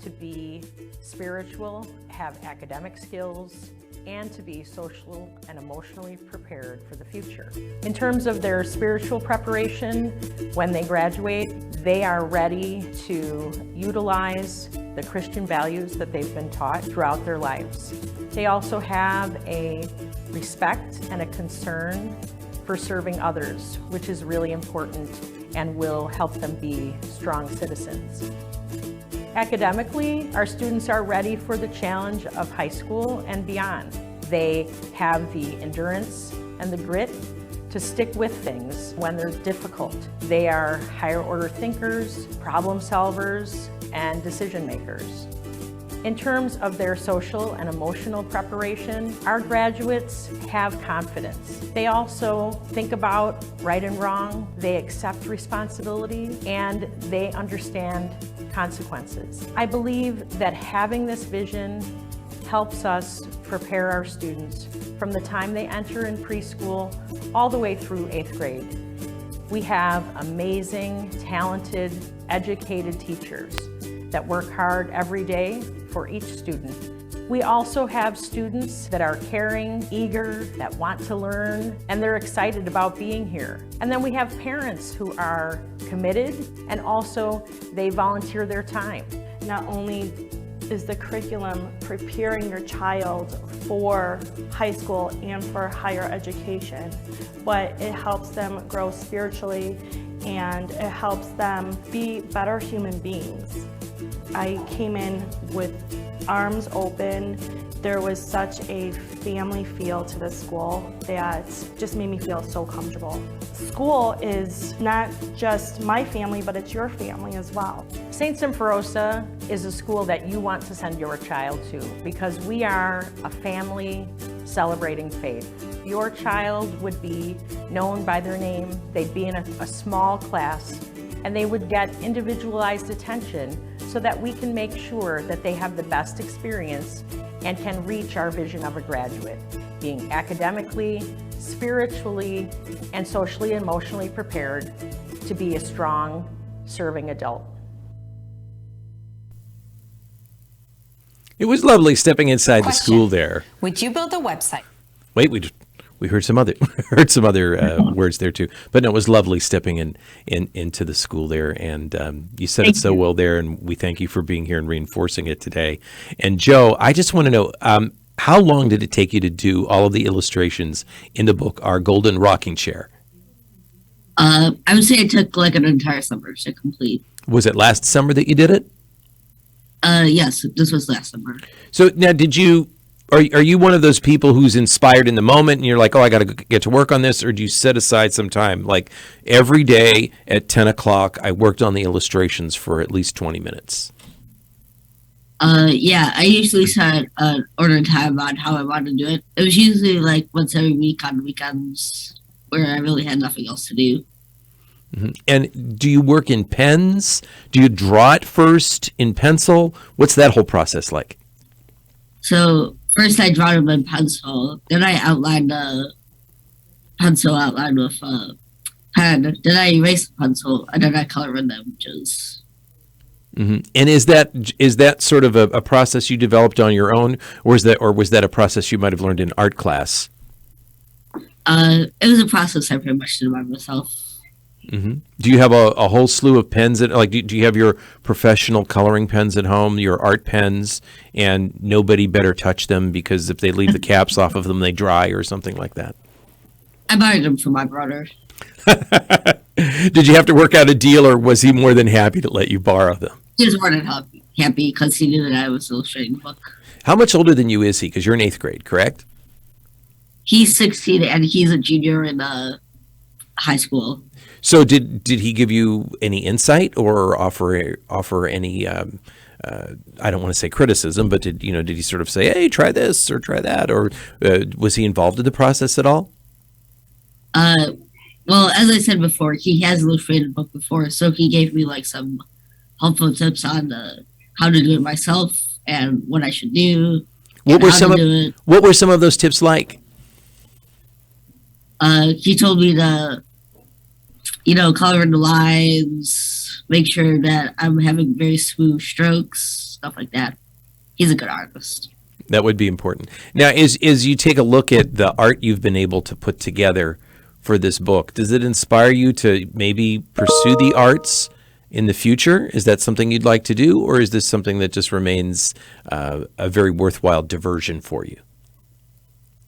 to be spiritual, have academic skills, and to be social and emotionally prepared for the future. In terms of their spiritual preparation, when they graduate, they are ready to utilize the Christian values that they've been taught throughout their lives. They also have a respect and a concern for serving others, which is really important and will help them be strong citizens. Academically, our students are ready for the challenge of high school and beyond. They have the endurance and the grit to stick with things when they're difficult. They are higher order thinkers, problem solvers, and decision makers. In terms of their social and emotional preparation, our graduates have confidence. They also think about right and wrong, they accept responsibility, and they understand consequences. I believe that having this vision helps us prepare our students from the time they enter in preschool all the way through 8th grade. We have amazing, talented, educated teachers that work hard every day for each student. We also have students that are caring, eager, that want to learn, and they're excited about being here. And then we have parents who are committed, and also they volunteer their time. Not only is the curriculum preparing your child for high school and for higher education, but it helps them grow spiritually and it helps them be better human beings. I came in with arms open. There was such a family feel to the school that just made me feel so comfortable. School is not just my family, but it's your family as well. St. Symphorosa is a school that you want to send your child to because we are a family celebrating faith. Your child would be known by their name, they'd be in a small class, and they would get individualized attention so that we can make sure that they have the best experience and can reach our vision of a graduate, being academically, spiritually, and socially and emotionally prepared to be a strong, serving adult. It was lovely stepping inside the school there. Would you build a website? Wait, we heard some other words there too, but no, it was lovely stepping into the school there, and you said it so well there, and we thank you for being here and reinforcing it today. And Joe, I just want to know, how long did it take you to do all of the illustrations in the book, Our Golden Rocking Chair? I would say it took like an entire summer to complete. Was it last summer that you did it? Yes, this was last summer. So now, are you one of those people who's inspired in the moment and you're like, oh, I got to get to work on this? Or do you set aside some time? Like every day at 10 o'clock, I worked on the illustrations for at least 20 minutes. Yeah, I usually set an order time on how I want to do it. It was usually like once every week on weekends where I really had nothing else to do. Mm-hmm. And do you work in pens? Do you draw it first in pencil? What's that whole process like? So first I draw them in pencil, then I outline the pencil outline with a pen, then I erase the pencil, and then I color in the images. Mm-hmm. And is that sort of a process you developed on your own, or was that a process you might have learned in art class? It was a process I pretty much did by myself. Mm-hmm. Do you have a whole slew of pens? Do you have your professional coloring pens at home, your art pens, and nobody better touch them because if they leave the caps off of them, they dry or something like that? I borrowed them from my brother. Did you have to work out a deal, or was he more than happy to let you borrow them? He was more than happy because he knew that I was illustrating the book. How much older than you is he? Because you're in 8th grade, correct? He's 16 and he's a junior in high school. So did he give you any insight or offer any I don't want to say criticism, but did he sort of say, hey, try this or try that? Or was he involved in the process at all? Well, as I said before, he has illustrated a book before, so he gave me like some helpful tips on how to do it myself and what I should do. What were some of those tips like? He told me to, color in the lines, make sure that I'm having very smooth strokes, stuff like that. He's a good artist. That would be important. Now, as you take a look at the art you've been able to put together for this book, does it inspire you to maybe pursue the arts in the future? Is that something you'd like to do, or is this something that just remains a very worthwhile diversion for you?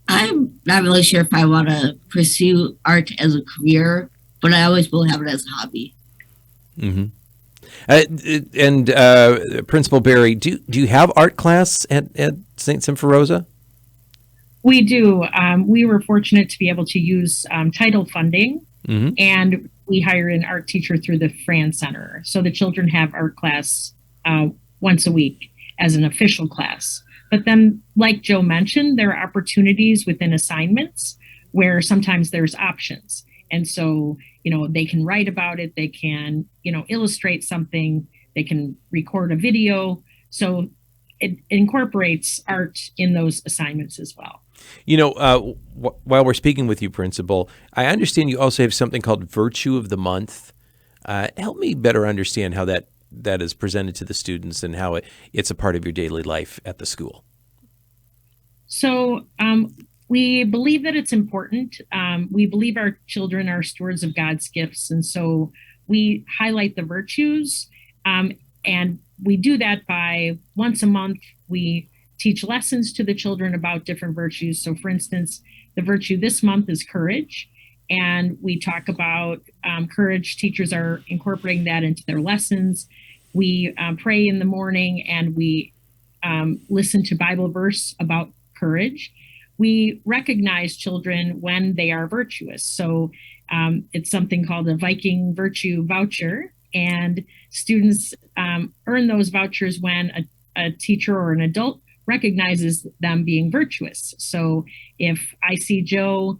I'm not really sure if I want to pursue art as a career, but I always will have it as a hobby. Mm-hmm. Principal Barry, do you have art class at St. Symphorosa? We do. We were fortunate to be able to use title funding, and we hired an art teacher through the Fran Center. So the children have art class once a week as an official class. But then, like Joe mentioned, there are opportunities within assignments where sometimes there's options. And so, they can write about it, they can, illustrate something, they can record a video. So it incorporates art in those assignments as well. While we're speaking with you, Principal, I understand you also have something called Virtue of the Month. Help me better understand how that is presented to the students and how it's a part of your daily life at the school. So we believe that it's important. We believe our children are stewards of God's gifts. And so we highlight the virtues. And we do that by once a month, we teach lessons to the children about different virtues. So for instance, the virtue this month is courage. And we talk about courage. Teachers are incorporating that into their lessons. We pray in the morning, and we listen to Bible verse about courage. We recognize children when they are virtuous. So it's something called a Viking Virtue Voucher, and students earn those vouchers when a teacher or an adult recognizes them being virtuous. So if I see Joe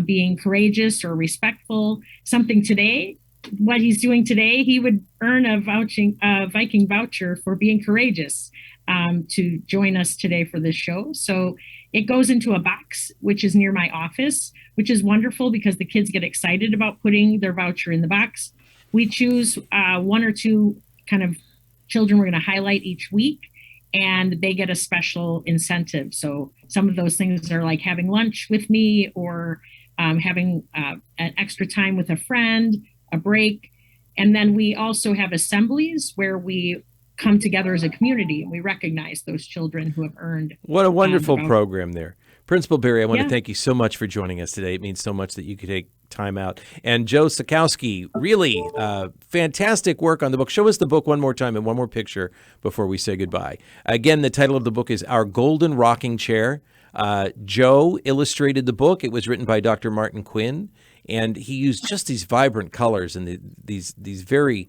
being courageous or respectful, something today, what he's doing today, he would earn a Viking voucher for being courageous to join us today for this show. So it goes into a box, which is near my office, which is wonderful because the kids get excited about putting their voucher in the box. We choose one or two kind of children we're going to highlight each week, and they get a special incentive. So some of those things are like having lunch with me, or having an extra time with a friend, a break. And then we also have assemblies where we come together as a community, and we recognize those children who have earned. What a wonderful program there. Principal Barry, I want to thank you so much for joining us today. It means so much that you could take time out. And Joe Sikowski, really fantastic work on the book. Show us the book one more time and one more picture before we say goodbye. Again, the title of the book is Our Golden Rocking Chair. Joe illustrated the book. It was written by Dr. Martin Quinn, and he used just these vibrant colors and these very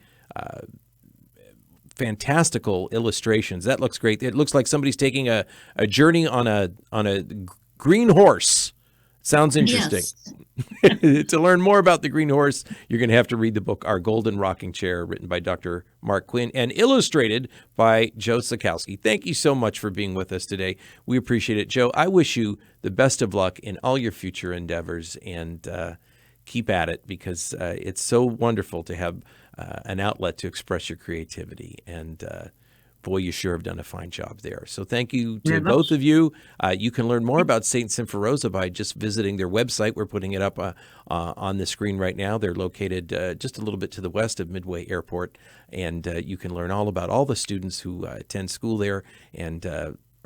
fantastical illustrations. That looks great. It looks like somebody's taking a journey on a green horse. Sounds interesting. Yes. To learn more about the green horse, you're going to have to read the book Our Golden Rocking Chair, written by Dr. Mark Quinn and illustrated by Joe Sikowski. Thank you so much for being with us today. We appreciate it. Joe, I wish you the best of luck in all your future endeavors, and keep at it, because it's so wonderful to have an outlet to express your creativity. And boy, you sure have done a fine job there. So thank you to both of you. You can learn more about St. Symphorosa by just visiting their website. We're putting it up on the screen right now. They're located just a little bit to the west of Midway Airport, and you can learn all about all the students who attend school there and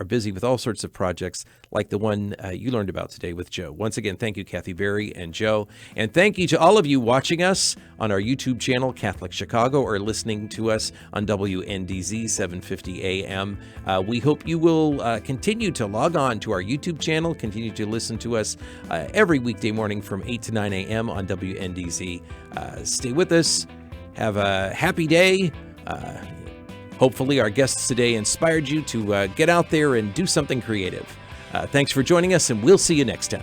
are busy with all sorts of projects like the one you learned about today with Joe. Once again, thank you, Kathy Barry and Joe. And thank you to all of you watching us on our YouTube channel, Catholic Chicago, or listening to us on WNDZ 750 AM. We hope you will continue to log on to our YouTube channel, continue to listen to us every weekday morning from 8 to 9 a.m. on WNDZ. Stay with us. Have a happy day. Hopefully, our guests today inspired you to get out there and do something creative. Thanks for joining us, and we'll see you next time.